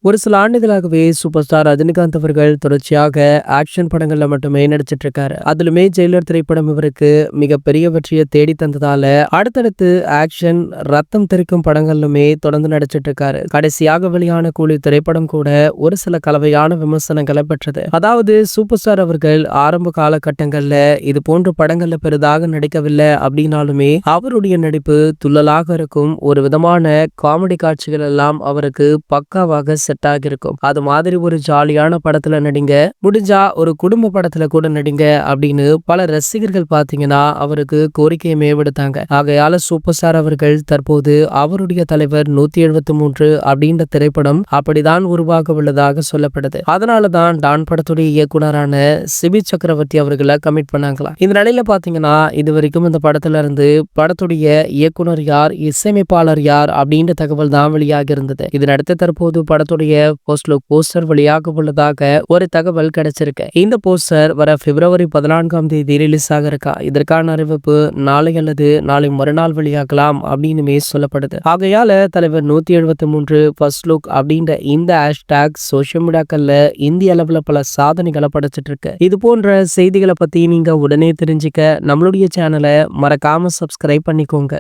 ஒரு சில ஆண்டுகளாகவே சூப்பர் ஸ்டார் ரஜினிகாந்த் அவர்கள் தொடர்ச்சியாக ஆக்ஷன் படங்கள்ல மட்டுமே நடிச்சிட்டு இருக்காரு. அதிலுமே ஜெயிலர் திரைப்படம் இவருக்கு மிகப்பெரிய வெற்றியை தேடி தந்ததால அடுத்தடுத்து ஆக்ஷன் ரத்தம் தெறிக்கும் படங்கள்லுமே தொடர்ந்து நடிச்சிட்டு இருக்காரு. கடைசியாக வெளியான கூலி திரைப்படம் கூட ஒரு சில கலவையான விமர்சனங்களை பெற்றது. அதாவது சூப்பர் ஸ்டார் அவர்கள் ஆரம்ப காலகட்டங்கள்ல இது போன்ற படங்கள்ல பெரிதாக நடிக்கவில்லை அப்படின்னாலுமே அவருடைய நடிப்பு துள்ளலாக இருக்கும். ஒரு விதமான காமெடி காட்சிகள் எல்லாம் அவருக்கு பக்காவாக செட் ஆகிருக்கும். அது மாதிரி ஒரு ஜாலியான படத்துல நடிங்க, முடிஞ்சா ஒரு குடும்ப படத்துல கூட நடிங்க அப்படின்னு பல ரசிகர்கள் பாத்தீங்கன்னா அவருக்கு கோரிக்கையுமே விடுத்தாங்க. ஆகையால சூப்பர் ஸ்டார் அவர்கள் தற்போது அவருடைய தலைவர் 173 அப்படின்ற திரைப்படம் அப்படிதான் உருவாக உள்ளதாக சொல்லப்படுது. அதனாலதான் டான் படத்துடைய இயக்குனரான சிபி சக்கரவர்த்தி அவர்களை கமிட் பண்ணாங்களாம். இந்த நிலையில பாத்தீங்கன்னா இது வரைக்கும் இந்த படத்துல இருந்து படத்துடைய இயக்குனர் யார், இசையமைப்பாளர் யார் அப்படின்ற தகவல் தான் வெளியாக இருந்தது. இதனடுத்து தற்போது படத்துடைய போஸ்டர் வெளியாக உள்ளதாக ஒரு தகவல் கிடைச்சிருக்கு. இந்த போஸ்டர் வர பிப்ரவரி 14ஆம் தேதி ரிலீஸ் ஆக இருக்கா. இதற்கான அறிவிப்பு நாளை அல்லது நாளை மறுநாள் வெளியாகலாம் அப்படின்னு சொல்லப்படுது. ஆகையால தலைவர் 173 ஃபர்ஸ்ட் லுக் அப்படின்ற இந்த ஹேஷ்டாக் சோசியல் மீடியாக்கள்ல இந்திய அளவுல பல சாதனைகளை படைச்சிட்டு இருக்கு. இது போன்ற செய்திகளை பத்தி நீங்க உடனே தெரிஞ்சுக்க நம்மளுடைய சேனலை மறக்காம சப்ஸ்கிரைப் பண்ணிக்கோங்க.